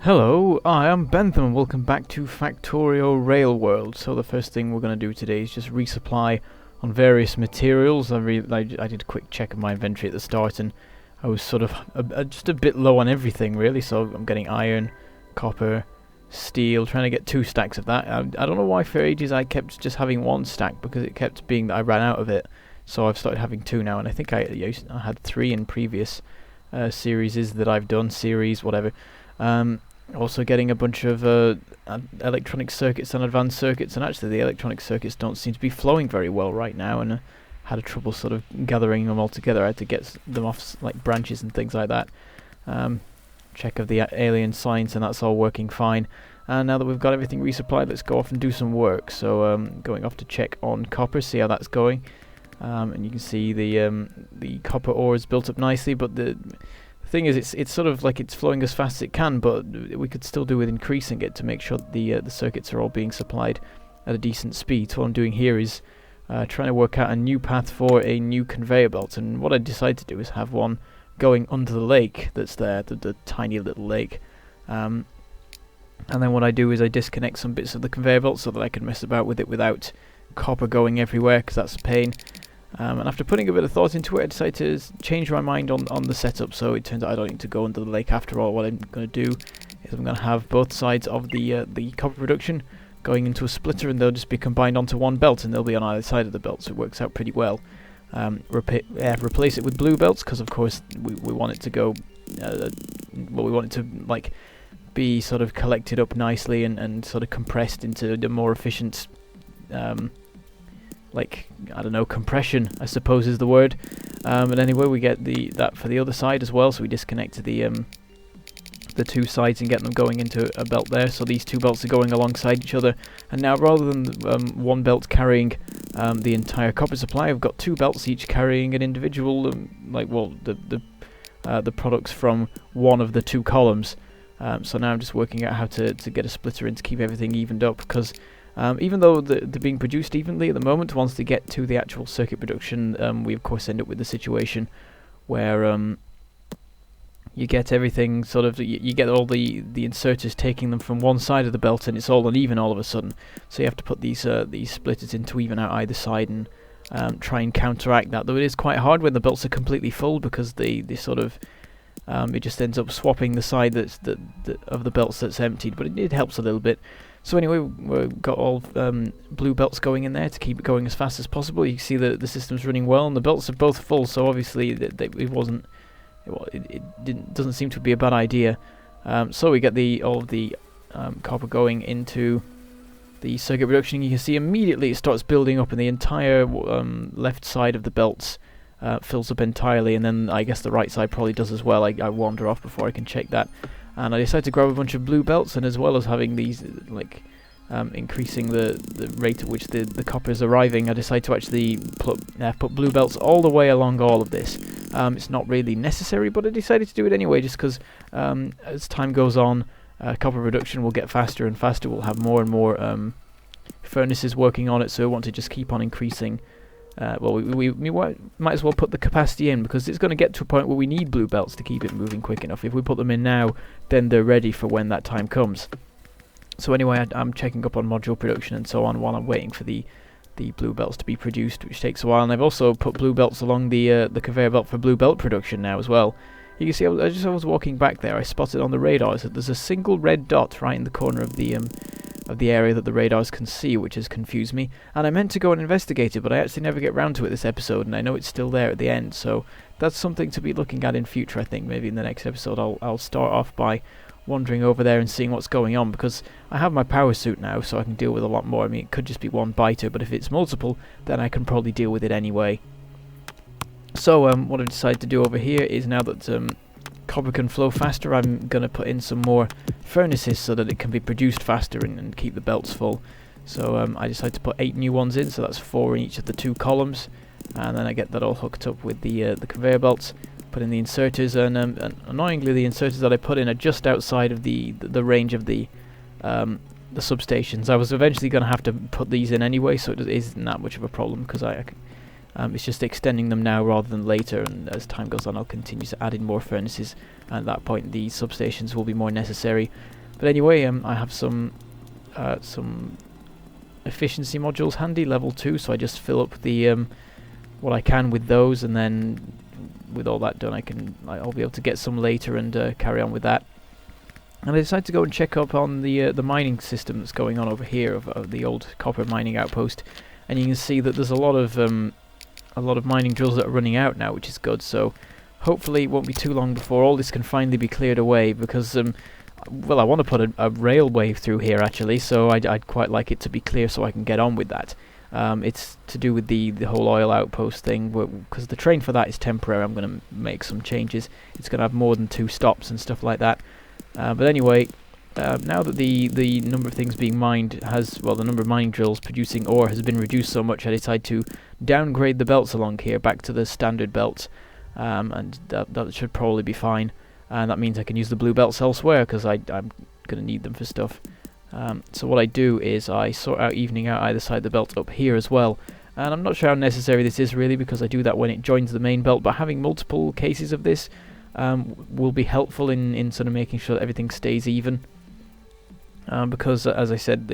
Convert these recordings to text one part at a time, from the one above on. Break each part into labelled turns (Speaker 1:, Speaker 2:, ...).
Speaker 1: Hello, I am Bentham and welcome back to Factorio Railworld. So the first thing we're going to do today is just resupply on various materials. I did a quick check of my inventory at the start and I was sort of just a bit low on everything really. So I'm getting iron, copper, steel, trying to get 2 stacks of that. I don't know why for ages I kept just having 1 stack because it kept being that I ran out of it. So I've started having 2 now, and I think I had 3 in previous series that I've done, whatever. Also getting a bunch of electronic circuits and advanced circuits, and actually the electronic circuits don't seem to be flowing very well right now, and had a trouble sort of gathering them all together. I had to get them off like branches and things like that. Check of the alien signs, and that's all working fine. And now that we've got everything resupplied, let's go off and do some work. So going off to check on copper, see how that's going. And you can see the copper ore is built up nicely, but the thing is, it's sort of like it's flowing as fast as it can, but we could still do with increasing it to make sure that the circuits are all being supplied at a decent speed. So what I'm doing here is trying to work out a new path for a new conveyor belt, and what I decided to do is have one going under the lake that's there, the tiny little lake. And then what I do is I disconnect some bits of the conveyor belt so that I can mess about with it without copper going everywhere, because that's a pain. And after putting a bit of thought into it, I decided to change my mind on the setup. So it turns out I don't need to go under the lake after all. What I'm going to do is I'm going to have both sides of the copper production going into a splitter, and they'll just be combined onto one belt, and they'll be on either side of the belt, so it works out pretty well. Replace it with blue belts, because of course we want it to go, we want it to like be sort of collected up nicely and sort of compressed into the more efficient I don't know, compression, I suppose is the word. But anyway, we get that for the other side as well, so we disconnect the 2 sides and get them going into a belt there. So these 2 belts are going alongside each other, and now rather than one belt carrying the entire copper supply, I've got 2 belts each carrying an individual, the products from one of the 2 columns. So now I'm just working out how to get a splitter in to keep everything evened up, because even though they're being produced evenly at the moment, once they get to the actual circuit production, we of course end up with the situation where you get everything sort of, you get all the inserters taking them from one side of the belt, and it's all uneven all of a sudden. So you have to put these splitters in to even out either side and try and counteract that. Though it is quite hard when the belts are completely full, because they sort of it just ends up swapping the side of the belts that's emptied, but it helps a little bit. So anyway, we've got all blue belts going in there to keep it going as fast as possible. You can see that the system's running well, and the belts are both full, so obviously it doesn't seem to be a bad idea. So we get all of the copper going into the circuit production. You can see immediately it starts building up, and the entire left side of the belts fills up entirely, and then I guess the right side probably does as well. I wander off before I can check that. And I decided to grab a bunch of blue belts, and as well as having these, increasing the rate at which the copper is arriving, I decided to actually put blue belts all the way along all of this. It's not really necessary, but I decided to do it anyway, just because as time goes on, copper production will get faster and faster. We'll have more and more furnaces working on it, so I want to just keep on increasing. We might as well put the capacity in, because it's going to get to a point where we need blue belts to keep it moving quick enough. If we put them in now, then they're ready for when that time comes. So anyway, I'm checking up on module production and so on while I'm waiting for the blue belts to be produced, which takes a while. And I've also put blue belts along the conveyor belt for blue belt production now as well. You can see I was walking back there, I spotted on the radars that there's a single red dot right in the corner of the area that the radars can see, which has confused me. And I meant to go and investigate it, but I actually never get round to it this episode, and I know it's still there at the end. So that's something to be looking at in future. I think maybe in the next episode I'll start off by wandering over there and seeing what's going on, because I have my power suit now, so I can deal with a lot more. I mean, it could just be one biter, but if it's multiple, then I can probably deal with it anyway. So what I've decided to do over here is, now that copper can flow faster, I'm going to put in some more furnaces so that it can be produced faster and keep the belts full. So I decided to put 8 new ones in, so that's 4 in each of the 2 columns, and then I get that all hooked up with the conveyor belts. Put in the inserters, and annoyingly the inserters that I put in are just outside of the range of the substations. I was eventually going to have to put these in anyway, so it isn't that much of a problem, because It's just extending them now rather than later, and as time goes on I'll continue to add in more furnaces, and at that point the substations will be more necessary. But anyway, I have some efficiency modules handy, level 2, so I just fill up the what I can with those, and then with all that done I'll be able to get some later and carry on with that. And I decided to go and check up on the mining system that's going on over here of the old copper mining outpost, and you can see that there's a lot of mining drills that are running out now, which is good. So hopefully it won't be too long before all this can finally be cleared away, because well, I want to put a railway through here actually, so I'd quite like it to be clear so I can get on with that. It's to do with the whole oil outpost thing, because the train for that is temporary. I'm going to make some changes. It's going to have more than 2 stops and stuff like that. But anyway, now that the number of things being mined the number of mining drills producing ore has been reduced so much, I decided to downgrade the belts along here back to the standard belts, and that should probably be fine. And that means I can use the blue belts elsewhere, because I'm going to need them for stuff. So what I do is I sort out evening out either side of the belt up here as well. And I'm not sure how necessary this is really, because I do that when it joins the main belt, but having multiple cases of this will be helpful in sort of making sure that everything stays even. Because as I said,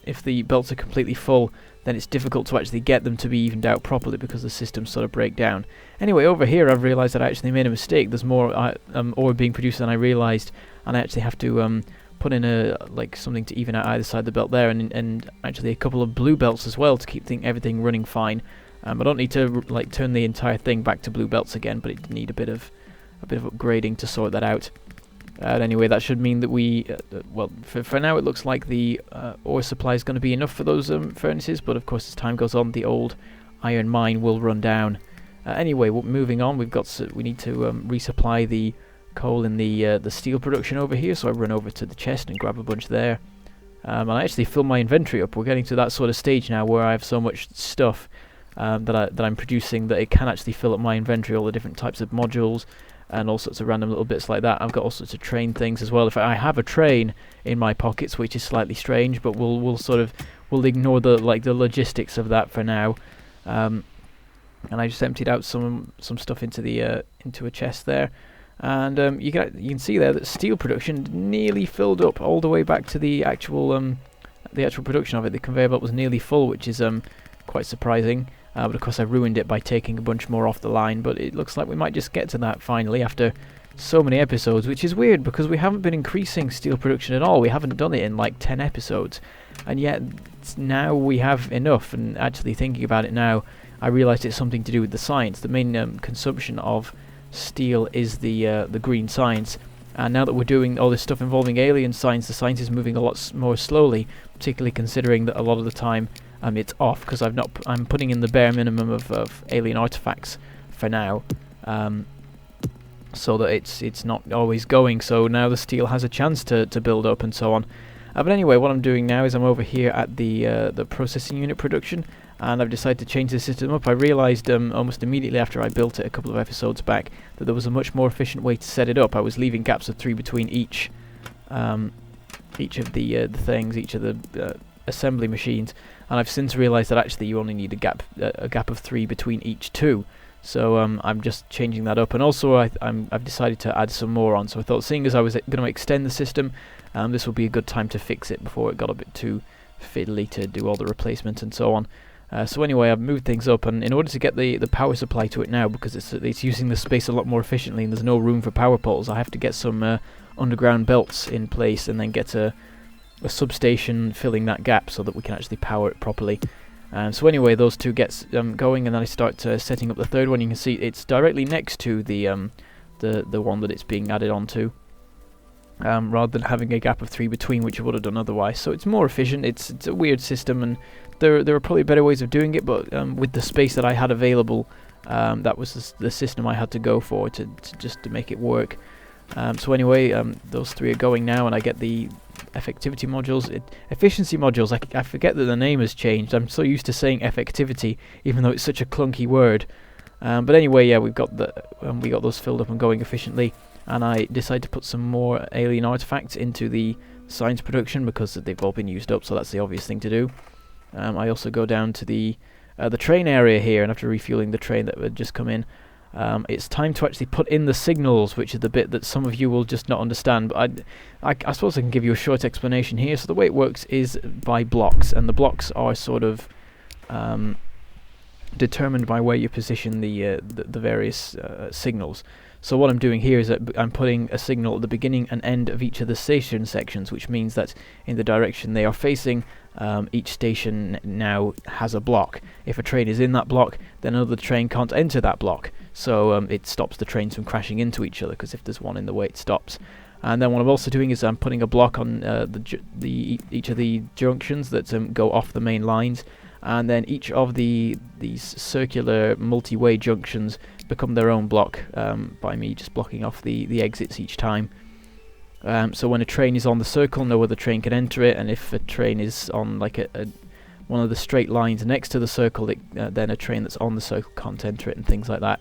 Speaker 1: if the belts are completely full, then it's difficult to actually get them to be evened out properly, because the systems sort of break down. Anyway, over here I've realised that I actually made a mistake. There's more ore being produced than I realised, and I actually have to put in something to even out either side of the belt there, and actually a couple of blue belts as well to keep everything running fine. I don't need to turn the entire thing back to blue belts again, but it need a bit of upgrading to sort that out. Anyway, that should mean that we, well, for now it looks like the ore supply is going to be enough for those furnaces, but of course as time goes on the old iron mine will run down. Anyway, moving on, we need to resupply the coal in the steel production over here, so I run over to the chest and grab a bunch there. And I actually fill my inventory up. We're getting to that sort of stage now where I have so much stuff that I'm producing that it can actually fill up my inventory, all the different types of modules and all sorts of random little bits like that. I've got all sorts of train things as well. In fact, I have a train in my pockets, which is slightly strange, but we'll ignore the logistics of that for now. And I just emptied out some stuff into a chest there, and you can see there that steel production nearly filled up all the way back to the actual production of it. The conveyor belt was nearly full, which is quite surprising. But of course I ruined it by taking a bunch more off the line, but it looks like we might just get to that finally after so many episodes, which is weird because we haven't been increasing steel production at all. We haven't done it in like 10 episodes, and yet now we have enough. And actually thinking about it now, I realised it's something to do with the science. The main consumption of steel is the green science, and now that we're doing all this stuff involving alien science, the science is moving a lot more slowly, particularly considering that a lot of the time it's off, because I'm putting in the bare minimum of alien artifacts for now, so that it's not always going. So now the steel has a chance to build up and so on. But anyway, what I'm doing now is I'm over here at the processing unit production, and I've decided to change the system up. I realised almost immediately after I built it a couple of episodes back that there was a much more efficient way to set it up. I was leaving gaps of 3 between each of the things, each of the assembly machines, and I've since realised that actually you only need a gap of 3 between each 2. So I'm just changing that up, and also I've decided to add some more on. So I thought, seeing as I was going to extend the system, this would be a good time to fix it before it got a bit too fiddly to do all the replacement and so on. So anyway, I've moved things up, and in order to get the power supply to it now, because it's using the space a lot more efficiently and there's no room for power poles, I have to get some underground belts in place and then get a substation filling that gap so that we can actually power it properly. So anyway, those 2 gets going, and then I start setting up the 3rd one. You can see it's directly next to the one that it's being added onto, rather than having a gap of 3 between, which you would have done otherwise. So it's more efficient. It's a weird system, and there are probably better ways of doing it, but with the space that I had available, that was the system I had to go for to make it work. So anyway, those 3 are going now, and I get the effectivity modules, efficiency modules. I forget that the name has changed. I'm so used to saying effectivity, even though it's such a clunky word. But anyway, yeah, we got those filled up and going efficiently, and I decided to put some more alien artifacts into the science production because they've all been used up. So that's the obvious thing to do. I also go down to the the train area here, and after refueling the train that had just come in, it's time to actually put in the signals, which is the bit that some of you will just not understand. But I suppose I can give you a short explanation here. So the way it works is by blocks, and the blocks are sort of determined by where you position the various signals. So what I'm doing here is that I'm putting a signal at the beginning and end of each of the station sections, which means that in the direction they are facing, each station now has a block. If a train is in that block, then another train can't enter that block. So it stops the trains from crashing into each other, because if there's one in the way, it stops. And then what I'm also doing is I'm putting a block on each of the junctions that go off the main lines, and then each of these circular multi-way junctions become their own block by me just blocking off the exits each time. So when a train is on the circle, no other train can enter it, and if a train is on like one of the straight lines next to the circle, then a train that's on the circle can't enter it, and things like that.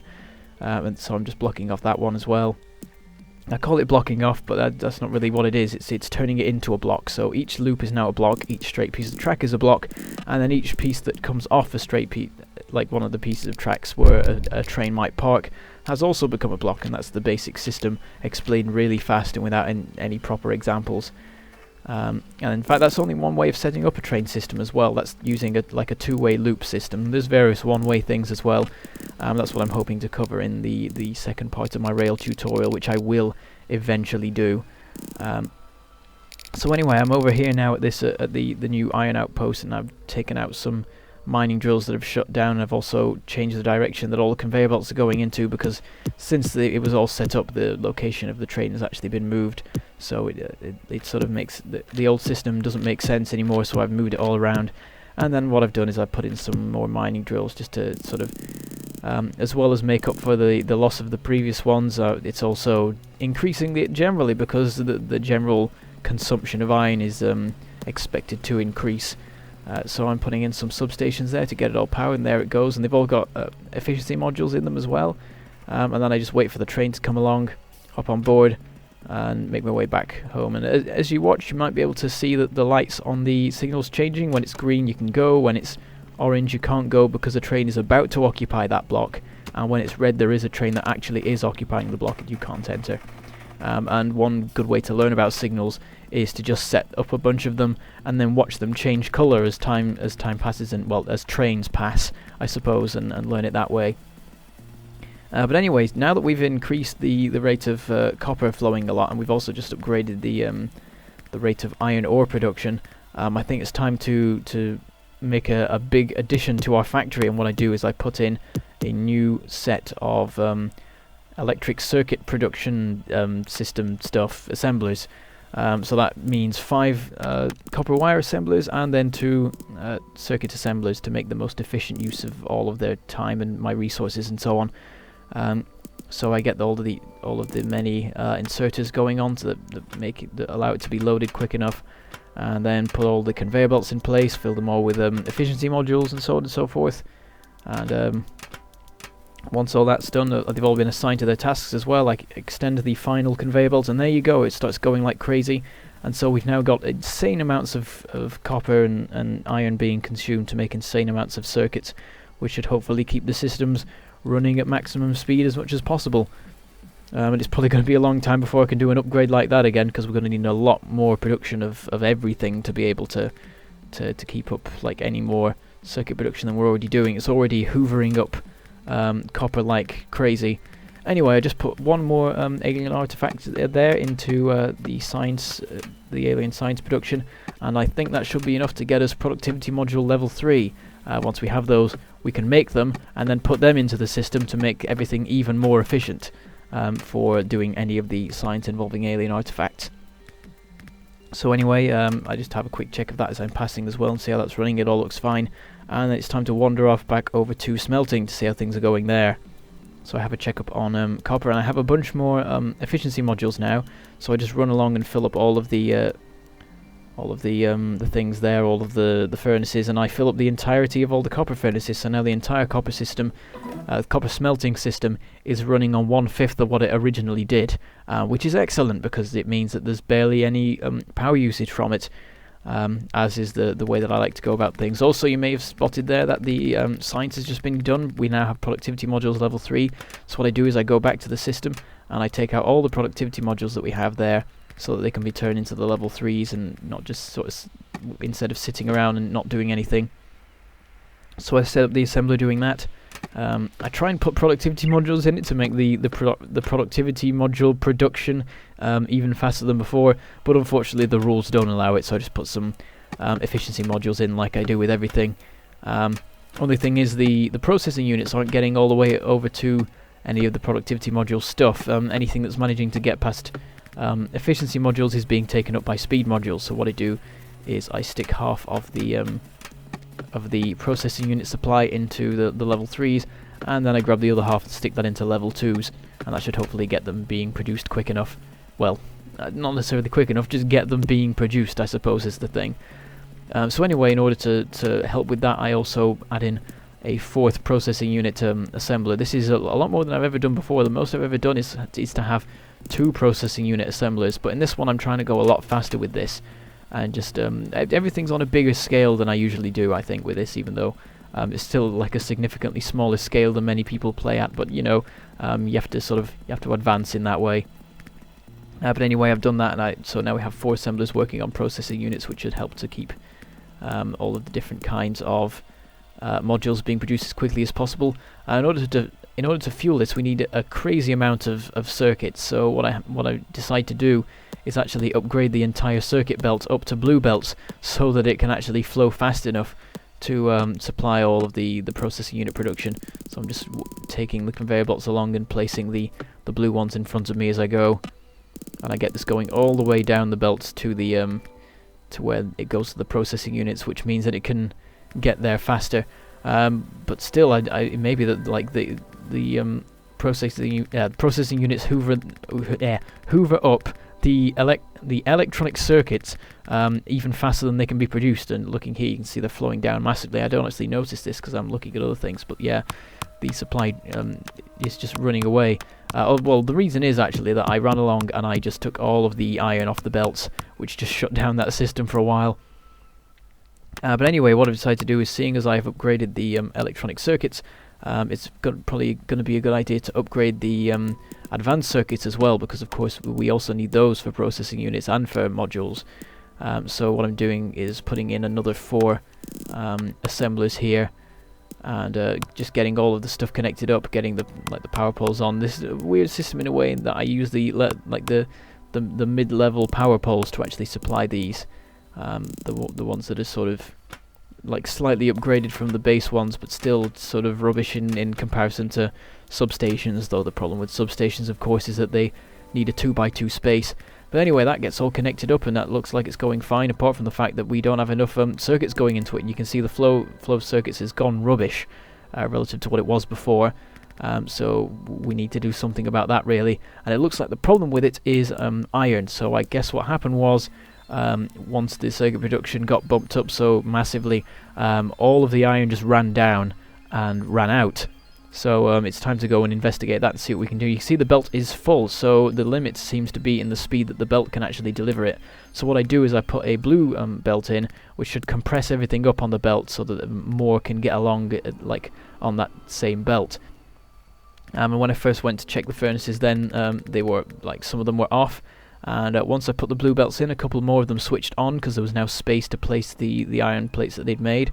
Speaker 1: And so I'm just blocking off that one as well. I call it blocking off, but that's not really what it is. It's turning it into a block. So each loop is now a block, each straight piece of track is a block, and then each piece that comes off a straight piece, like one of the pieces of tracks where a train might park, has also become a block. And that's the basic system explained really fast and without any proper examples. And in fact, that's only one way of setting up a train system as well. That's using like a two-way loop system. There's various one-way things as well. That's what I'm hoping to cover in the second part of my rail tutorial, which I will eventually do. So anyway, I'm over here now at this at the new iron outpost, and I've taken out some mining drills that have shut down, and I've also changed the direction that all the conveyor belts are going into, because since it was all set up, the location of the train has actually been moved. So it sort of makes the old system doesn't make sense anymore, so I've moved it all around. And then what I've done is I've put in some more mining drills just to sort of, as well as make up for the loss of the previous ones, it's also increasing it generally, because the general consumption of iron is expected to increase. So I'm putting in some substations there to get it all powered, and there it goes. And they've all got efficiency modules in them as well. And then I just wait for the train to come along, hop on board, and make my way back home. And as you watch, you might be able to see that the lights on the signals changing. When it's green, you can go. When it's orange, you can't go, because a train is about to occupy that block. And when it's red, there is a train that actually is occupying the block and you can't enter. And one good way to learn about signals is to just set up a bunch of them and then watch them change colour as time passes, and well, as trains pass, I suppose, and learn it that way. But anyways, now that we've increased the rate of copper flowing a lot, and we've also just upgraded the rate of iron ore production, I think it's time to make a big addition to our factory. And what I do is I put in a new set of electric circuit production system stuff, assemblers. So that means 5 copper wire assemblers and then 2 circuit assemblers to make the most efficient use of all of their time and my resources and so on. So I get all of the many inserters going on to allow it to be loaded quick enough, and then put all the conveyor belts in place, fill them all with efficiency modules and so on and so forth. And once all that's done, they've all been assigned to their tasks as well. Like extend the final conveyor belt, and there you go, it starts going like crazy. And so we've now got insane amounts of copper and iron being consumed to make insane amounts of circuits, which should hopefully keep the systems running at maximum speed as much as possible. And it's probably going to be a long time before I can do an upgrade like that again, because we're going to need a lot more production of everything to be able to keep up like any more circuit production than we're already doing. It's already hoovering up copper like crazy. Anyway, I just put one more alien artifact there into the alien science production, and I think that should be enough to get us productivity module level 3. Once we have those, we can make them and then put them into the system to make everything even more efficient for doing any of the science involving alien artifacts. So anyway, I just have a quick check of that as I'm passing as well and see how that's running. It all looks fine, and it's time to wander off back over to smelting to see how things are going there. So I have a checkup on copper, and I have a bunch more efficiency modules now. So I just run along and fill up all of the things there, all of the furnaces, and I fill up the entirety of all the copper furnaces. So now the entire copper system, copper smelting system, is running on 1/5 of what it originally did, which is excellent because it means that there's barely any power usage from it. as is the way that I like to go about things. Also, you may have spotted there that the science has just been done. We now have productivity modules level 3. So what I do is I go back to the system and I take out all the productivity modules that we have there, so that they can be turned into the level 3s and not just sort of instead of sitting around and not doing anything. So I set up the assembler doing that. I try and put productivity modules in it to make the productivity module production even faster than before, but unfortunately the rules don't allow it, so I just put some efficiency modules in like I do with everything. Only thing is the processing units aren't getting all the way over to any of the productivity module stuff. Anything that's managing to get past efficiency modules is being taken up by speed modules. So what I do is I stick half of the processing unit supply into the level 3s, and then I grab the other half and stick that into level 2s, and that should hopefully get them being produced quick enough. Well, not necessarily quick enough, just get them being produced, I suppose, is the thing. So anyway, in order to help with that, I also add in a 4th processing unit assembler. This is a lot more than I've ever done before. The most I've ever done is to have 2 processing unit assemblers, but in this one I'm trying to go a lot faster with this, and just everything's on a bigger scale than I usually do, I think, with this, even though it's still like a significantly smaller scale than many people play at, but you know, you have to advance in that way. But anyway, I've done that, and so now we have 4 assemblers working on processing units, which should help to keep all of the different kinds of modules being produced as quickly as possible. In order to fuel this, we need a crazy amount of circuits. So what I decide to do is actually upgrade the entire circuit belt up to blue belts, so that it can actually flow fast enough to supply all of the processing unit production. So I'm just taking the conveyor belts along and placing the blue ones in front of me as I go, and I get this going all the way down the belts to the to where it goes to the processing units, which means that it can get there faster. But still, it may be that like the processing units hoover up the electronic circuits even faster than they can be produced. And looking here, you can see they're flowing down massively. I don't actually notice this because I'm looking at other things, but yeah, the supply is just running away. Well, the reason is actually that I ran along and I just took all of the iron off the belts, which just shut down that system for a while. But anyway, what I've decided to do is, seeing as I've upgraded the electronic circuits, it's probably going to be a good idea to upgrade the advanced circuits as well, because of course we also need those for processing units and for modules. So what I'm doing is putting in another 4 assemblers here, and just getting all of the stuff connected up, getting the power poles on. This is a weird system in a way that I use the mid-level power poles to actually supply these. The ones that are sort of like slightly upgraded from the base ones, but still sort of rubbish in comparison to substations, though the problem with substations of course is that they need a 2x2 space. But anyway, that gets all connected up and that looks like it's going fine, apart from the fact that we don't have enough circuits going into it, and you can see the flow of circuits has gone rubbish relative to what it was before. So we need to do something about that really, and it looks like the problem with it is iron. So I guess what happened was, once the circuit production got bumped up so massively, all of the iron just ran down and ran out. So it's time to go and investigate that and see what we can do. You see the belt is full, so the limit seems to be in the speed that the belt can actually deliver it. So what I do is I put a blue belt in, which should compress everything up on the belt so that more can get along like on that same belt. And when I first went to check the furnaces, then they were like, some of them were off. And once I put the blue belts in, a couple more of them switched on because there was now space to place the iron plates that they'd made.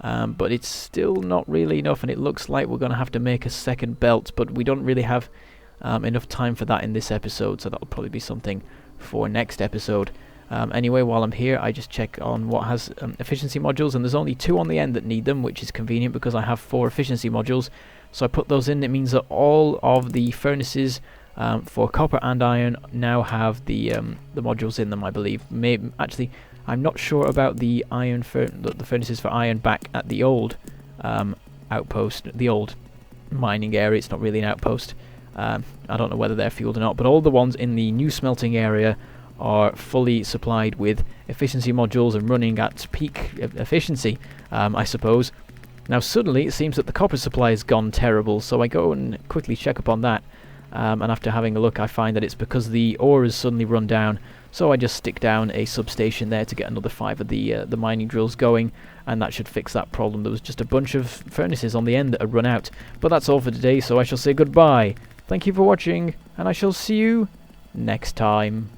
Speaker 1: But it's still not really enough, and it looks like we're going to have to make a second belt, but we don't really have enough time for that in this episode, so that'll probably be something for next episode. Anyway, while I'm here, I just check on what has efficiency modules, and there's only 2 on the end that need them, which is convenient because I have 4 efficiency modules. So I put those in. It means that all of the furnaces for copper and iron now have the modules in them, I believe. Actually, I'm not sure about the iron the furnaces for iron back at the old outpost, the old mining area. It's not really an outpost. I don't know whether they're fueled or not, but all the ones in the new smelting area are fully supplied with efficiency modules and running at peak efficiency, I suppose. Now suddenly it seems that the copper supply has gone terrible, so I go and quickly check up on that. And after having a look, I find that it's because the ore has suddenly run down, So I just stick down a substation there to get another 5 of the mining drills going, and that should fix that problem. There was just a bunch of furnaces on the end that had run out. But that's all for today, so I shall say goodbye. Thank you for watching, and I shall see you next time.